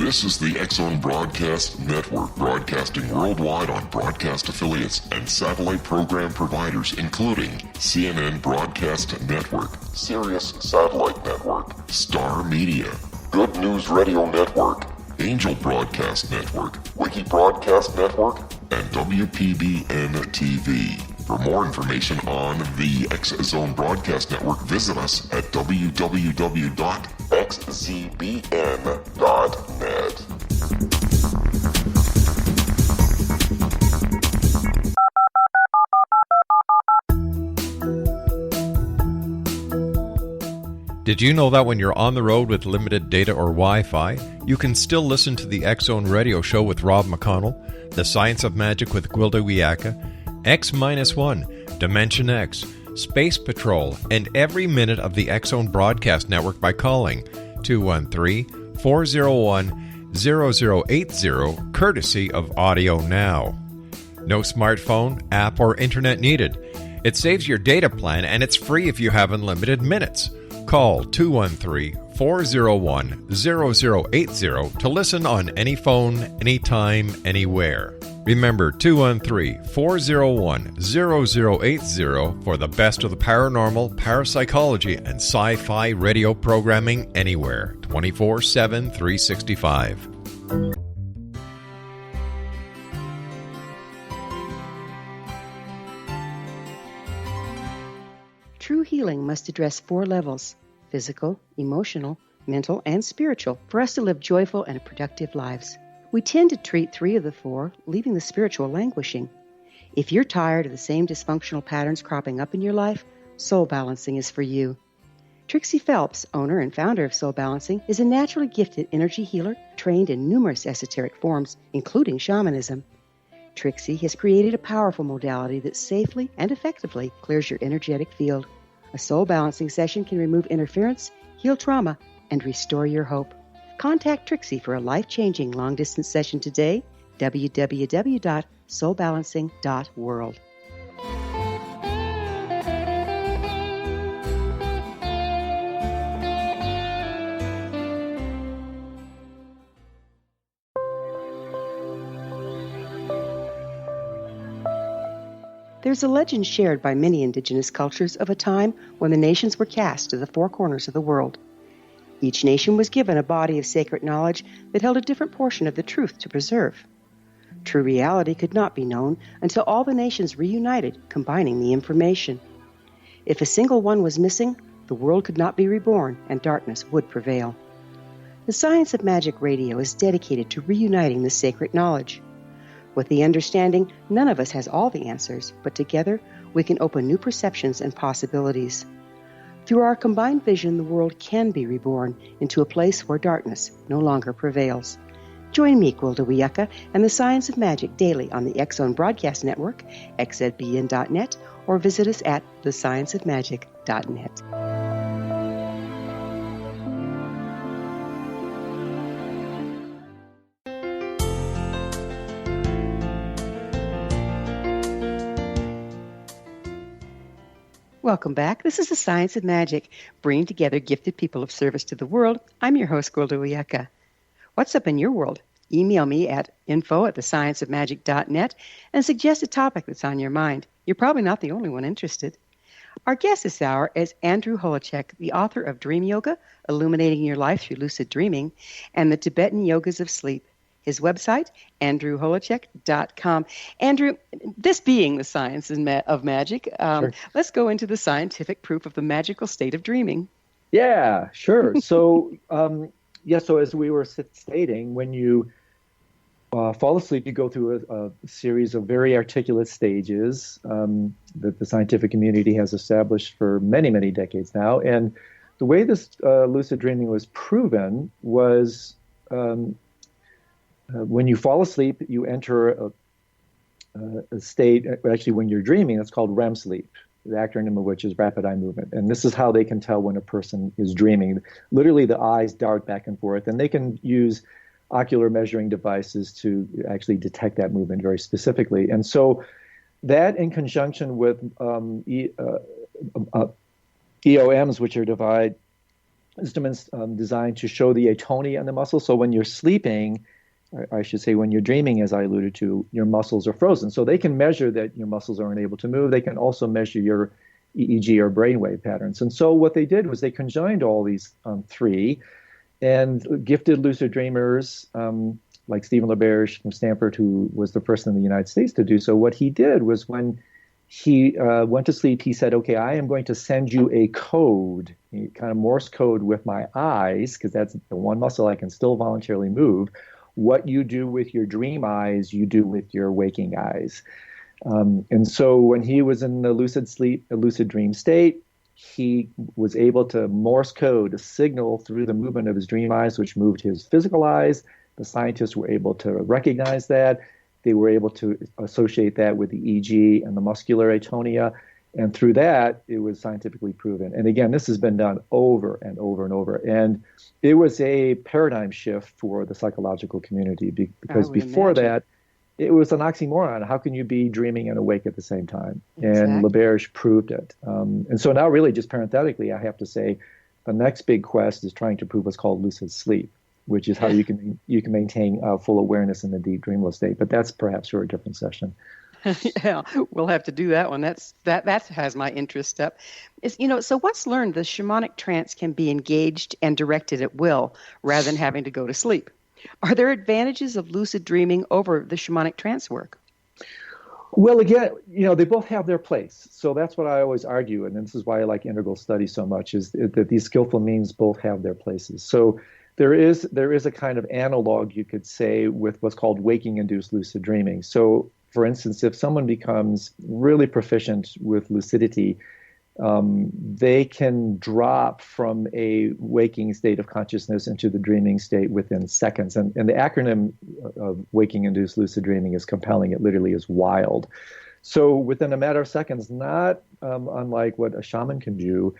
Speaker 1: This is the X-Zone Broadcast Network, broadcasting worldwide on broadcast affiliates and satellite program providers, including CNN Broadcast Network, Sirius Satellite Network, Star Media, Good News Radio Network, Angel Broadcast Network, Wiki Broadcast Network, and WPBN TV. For more information on the X-Zone Broadcast Network, visit us at www.xzbn.net.
Speaker 2: Did you know that when you're on the road with limited data or Wi-Fi, you can still listen to the X-Zone Radio Show with Rob McConnell, The Science of Magic with Gwilda Wiyaka, X-1, Dimension X, Space Patrol, and every minute of the X-Zone Broadcast Network by calling 213-401-0080, courtesy of Audio Now. No smartphone, app, or internet needed. It saves your data plan, and it's free if you have unlimited minutes. Call 213-401-0080 to listen on any phone, anytime, anywhere. Remember 213-401-0080 for the best of the paranormal, parapsychology, and sci-fi radio programming anywhere, 24/7, 365.
Speaker 3: True healing must address 4 levels: physical, emotional, mental, and spiritual, for us to live joyful and productive lives. We tend to treat 3 of the 4, leaving the spiritual languishing. If you're tired of the same dysfunctional patterns cropping up in your life, Soul Balancing is for you. Trixie Phelps, owner and founder of Soul Balancing, is a naturally gifted energy healer trained in numerous esoteric forms, including shamanism. Trixie has created a powerful modality that safely and effectively clears your energetic field. A soul balancing session can remove interference, heal trauma, and restore your hope. Contact Trixie for a life-changing long-distance session today. www.soulbalancing.world. There's a legend shared by many indigenous cultures of a time when the nations were cast to the 4 corners of the world. Each nation was given a body of sacred knowledge that held a different portion of the truth to preserve. True reality could not be known until all the nations reunited, combining the information. If a single one was missing, the world could not be reborn and darkness would prevail. The Science of Magic Radio is dedicated to reuniting the sacred knowledge. With the understanding, none of us has all the answers, but together we can open new perceptions and possibilities. Through our combined vision, the world can be reborn into a place where darkness no longer prevails. Join me, Gwilda Wiyaka, and the Science of Magic daily on the X-Zone Broadcast Network, xzbn.net, or visit us at thescienceofmagic.net. Welcome back. This is the Science of Magic, bringing together gifted people of service to the world. I'm your host, Gwilda Wiyaka. What's up in your world? Email me at info@thescienceofmagic.net and suggest a topic that's on your mind. You're probably not the only one interested. Our guest this hour is Andrew Holecek, the author of Dream Yoga, Illuminating Your Life Through Lucid Dreaming, and the Tibetan Yogas of Sleep. His website, andrewholecek.com. Andrew, this being the science of magic,
Speaker 4: Sure.
Speaker 3: Let's go into the scientific proof of the magical state of dreaming.
Speaker 4: Yeah, sure. So, so as we were stating, when you fall asleep, you go through a series of very articulate stages that the scientific community has established for many, many decades now. And the way this lucid dreaming was proven was when you fall asleep, you enter a state, actually when you're dreaming, it's called REM sleep, the acronym of which is rapid eye movement. And this is how they can tell when a person is dreaming. Literally the eyes dart back and forth, and they can use ocular measuring devices to actually detect that movement very specifically. And so that in conjunction with EOMs, which are instruments designed to show the atonia in the muscle. So when you're sleeping, or I should say when you're dreaming, as I alluded to, your muscles are frozen. So they can measure that your muscles aren't able to move. They can also measure your EEG or brainwave patterns. And so what they did was they conjoined all these three and gifted lucid dreamers like Stephen LaBerge from Stanford, who was the first in the United States to do so. What he did was when he went to sleep, he said, okay, I am going to send you a code, kind of Morse code with my eyes, because that's the one muscle I can still voluntarily move. What you do with your dream eyes, you do with your waking eyes. And so when he was in the lucid dream state, he was able to Morse code a signal through the movement of his dream eyes, which moved his physical eyes. The scientists were able to recognize that. They were able to associate that with the EEG and the muscular atonia. And through that, it was scientifically proven. And again, this has been done over and over and over. And it was a paradigm shift for the psychological community because before that, it was an oxymoron. How can you be dreaming and awake at the same time? Exactly. And LaBerge proved it. And so now really just parenthetically, I have to say the next big quest is trying to prove what's called lucid sleep, which is how you can maintain full awareness in the deep dreamless state. But that's perhaps for a different session.
Speaker 3: Yeah, we'll have to do that one. That has my interest up. So once learned, the shamanic trance can be engaged and directed at will rather than having to go to sleep. Are there advantages of lucid dreaming over the shamanic trance work?
Speaker 4: Well, again, they both have their place. So that's what I always argue, and this is why I like integral study so much, is that these skillful means both have their places. So there is a kind of analog, you could say, with what's called waking-induced lucid dreaming. So, for instance, if someone becomes really proficient with lucidity, they can drop from a waking state of consciousness into the dreaming state within seconds. And the acronym of waking-induced lucid dreaming is compelling. It literally is wild. So within a matter of seconds, not unlike what a shaman can do,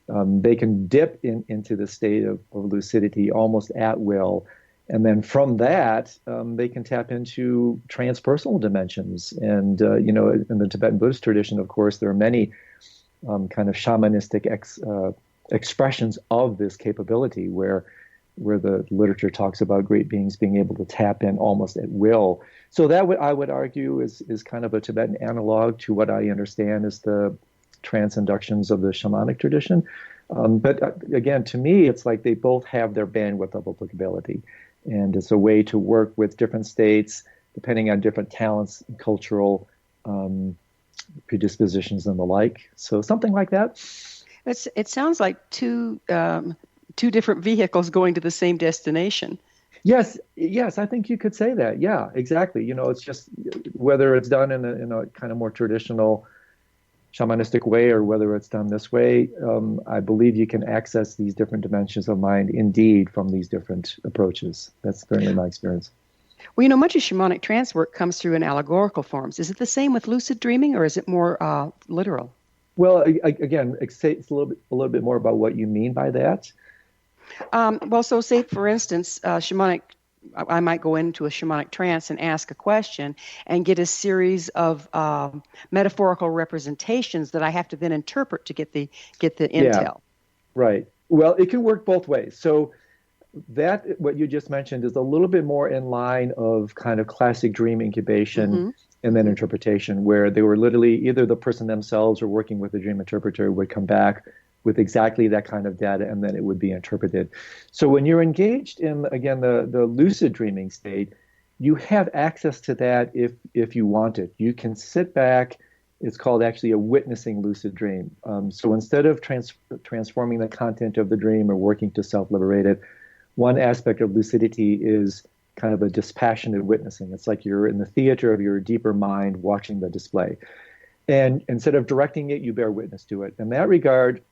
Speaker 4: they can dip into the state of lucidity almost at will. And then from that, they can tap into transpersonal dimensions. And, in the Tibetan Buddhist tradition, of course, there are many kind of shamanistic expressions of this capability where the literature talks about great beings being able to tap in almost at will. So that I would argue is kind of a Tibetan analog to what I understand as the trance inductions of the shamanic tradition. But again, to me, it's like they both have their bandwidth of applicability. And it's a way to work with different states, depending on different talents, cultural predispositions and the like. So something like that.
Speaker 3: It sounds like two different vehicles going to the same destination.
Speaker 4: Yes, I think you could say that. Yeah, exactly. It's just whether it's done in a kind of more traditional shamanistic way or whether it's done this way, I believe you can access these different dimensions of mind indeed from these different approaches. That's certainly my experience.
Speaker 3: Well, much of shamanic trance work comes through in allegorical forms. Is it the same with lucid dreaming, or is it more literal?
Speaker 4: Well, again, say it's a little bit more about what you mean by that.
Speaker 3: So say, for instance, I might go into a shamanic trance and ask a question and get a series of metaphorical representations that I have to then interpret to get the intel.
Speaker 4: Yeah, right. Well, it can work both ways. So that, what you just mentioned, is a little bit more in line of kind of classic dream incubation and then interpretation, where they were literally either the person themselves or working with the dream interpreter would come back with exactly that kind of data, and then it would be interpreted. So when you're engaged in, again, the lucid dreaming state, you have access to that if you want it. You can sit back. It's called actually a witnessing lucid dream. So instead of transforming the content of the dream or working to self-liberate it, one aspect of lucidity is kind of a dispassionate witnessing. It's like you're in the theater of your deeper mind watching the display. And instead of directing it, you bear witness to it. In that regard,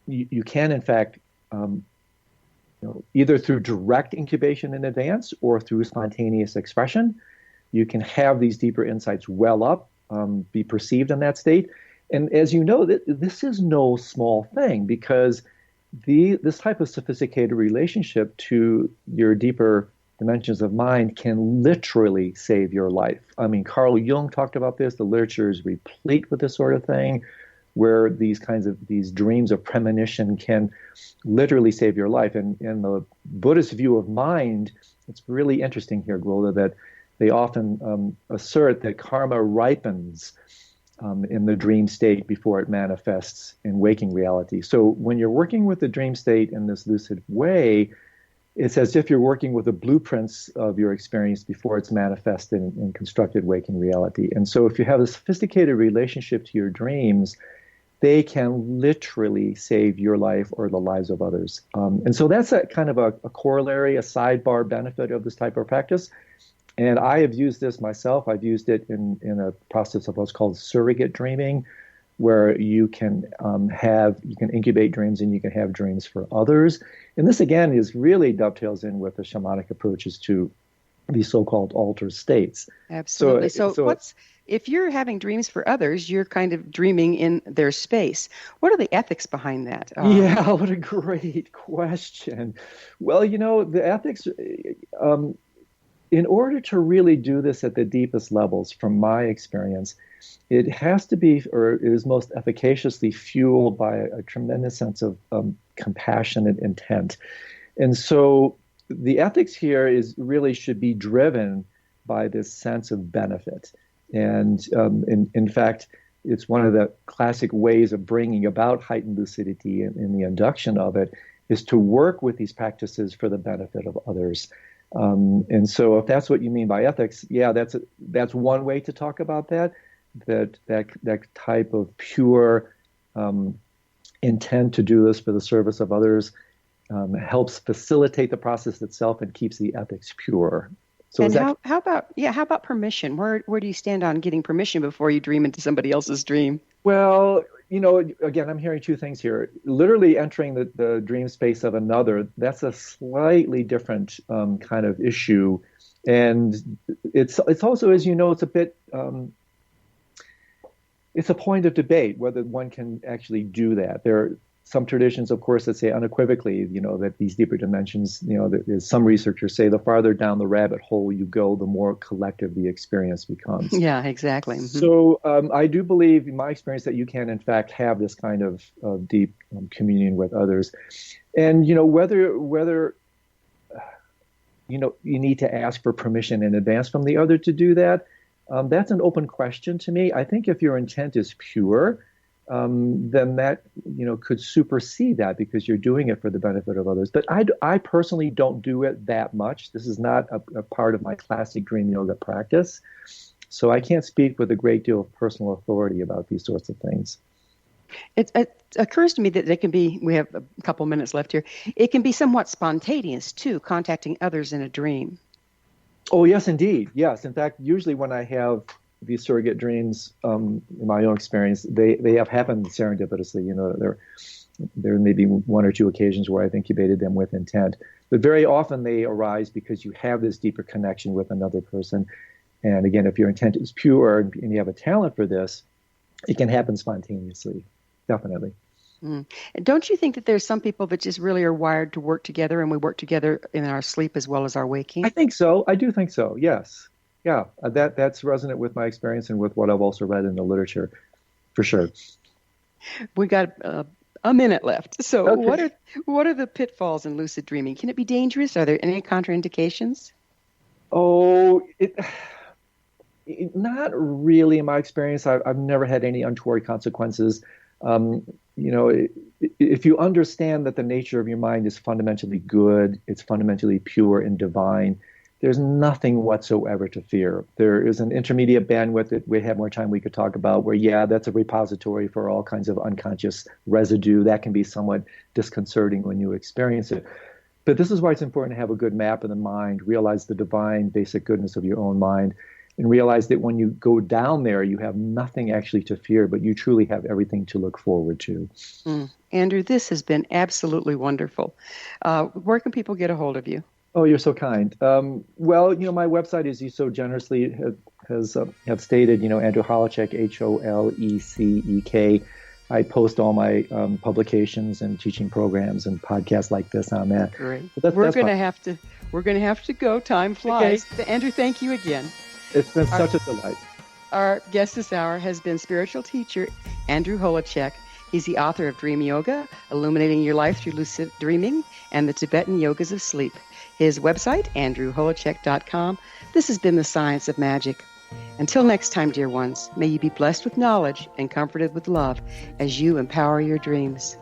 Speaker 4: you can, in fact, either through direct incubation in advance or through spontaneous expression, you can have these deeper insights well up, be perceived in that state. And as you know, this is no small thing, because this type of sophisticated relationship to your deeper dimensions of mind can literally save your life. I mean, Carl Jung talked about this. The literature is replete with this sort of thing. where these dreams of premonition can literally save your life. And in the Buddhist view of mind, it's really interesting here, Gwilda, that they often assert that karma ripens in the dream state before it manifests in waking reality. So when you're working with the dream state in this lucid way, it's as if you're working with the blueprints of your experience before it's manifested in constructed waking reality. And so if you have a sophisticated relationship to your dreams, they can literally save your life or the lives of others. And so that's a kind of a corollary, a sidebar benefit of this type of practice. And I have used this myself. I've used it in a process of what's called surrogate dreaming, where you can incubate dreams and you can have dreams for others. And this again really dovetails in with the shamanic approaches to these so-called altered states.
Speaker 3: Absolutely. So if you're having dreams for others, you're kind of dreaming in their space. What are the ethics behind that?
Speaker 4: Yeah, what a great question. Well, the ethics, in order to really do this at the deepest levels, from my experience, it has to be, or it is most efficaciously fueled by a tremendous sense of compassionate intent. And so the ethics here should be driven by this sense of benefit. And in fact, it's one of the classic ways of bringing about heightened lucidity in the induction of it is to work with these practices for the benefit of others. And so if that's what you mean by ethics, yeah, that's one way to talk about that type of pure intent to do this for the service of others helps facilitate the process itself and keeps the ethics pure. So
Speaker 3: and how about permission? Where do you stand on getting permission before you dream into somebody else's dream?
Speaker 4: Well, again, I'm hearing two things here. Literally entering the dream space of another, that's a slightly different kind of issue. And it's also, as you know, it's a bit, it's a point of debate whether one can actually do that. There are some traditions, of course, that say unequivocally, that these deeper dimensions, there's some researchers say the farther down the rabbit hole you go, the more collective the experience becomes.
Speaker 3: Yeah, exactly. Mm-hmm.
Speaker 4: So I do believe, in my experience, that you can, in fact, have this kind of deep communion with others. And, whether you need to ask for permission in advance from the other to do that, that's an open question to me. I think if your intent is pure, then that could supersede that because you're doing it for the benefit of others. But I personally don't do it that much. This is not a part of my classic dream yoga practice, so I can't speak with a great deal of personal authority about these sorts of things.
Speaker 3: It occurs to me that it can be, we have a couple minutes left here, it can be somewhat spontaneous too, contacting others in a dream.
Speaker 4: Oh, yes, indeed. Yes. In fact, usually when I have these surrogate dreams, in my own experience, they have happened serendipitously. There may be one or two occasions where I've incubated them with intent, but very often they arise because you have this deeper connection with another person. And again, if your intent is pure and you have a talent for this, it can happen spontaneously, definitely.
Speaker 3: Mm. And don't you think that there's some people that just really are wired to work together, and we work together in our sleep as well as our waking?
Speaker 4: I think so. I do think so, yes. Yeah, that's resonant with my experience and with what I've also read in the literature, for sure.
Speaker 3: We got a minute left. So
Speaker 4: okay.
Speaker 3: What are the pitfalls in lucid dreaming? Can it be dangerous? Are there any contraindications?
Speaker 4: Oh, not really in my experience. I've never had any untoward consequences. If you understand that the nature of your mind is fundamentally good, it's fundamentally pure and divine, there's nothing whatsoever to fear. There is an intermediate bandwidth that we have more time we could talk about where, that's a repository for all kinds of unconscious residue. That can be somewhat disconcerting when you experience it. But this is why it's important to have a good map of the mind, realize the divine basic goodness of your own mind, and realize that when you go down there, you have nothing actually to fear, but you truly have everything to look forward to.
Speaker 3: Andrew, this has been absolutely wonderful. Where can people get a hold of you?
Speaker 4: Oh, you're so kind. Well, my website, as you so generously have stated, Andrew Holecek, Holecek. I post all my publications and teaching programs and podcasts like this on that.
Speaker 3: Great. We're going to have to go. Time flies. Okay. Andrew, thank you again.
Speaker 4: It's been such a delight.
Speaker 3: Our guest this hour has been spiritual teacher Andrew Holecek. He's the author of Dream Yoga, Illuminating Your Life Through Lucid Dreaming, and the Tibetan Yogas of Sleep. His website, andrewholecek.com. This has been The Science of Magic. Until next time, dear ones, may you be blessed with knowledge and comforted with love as you empower your dreams.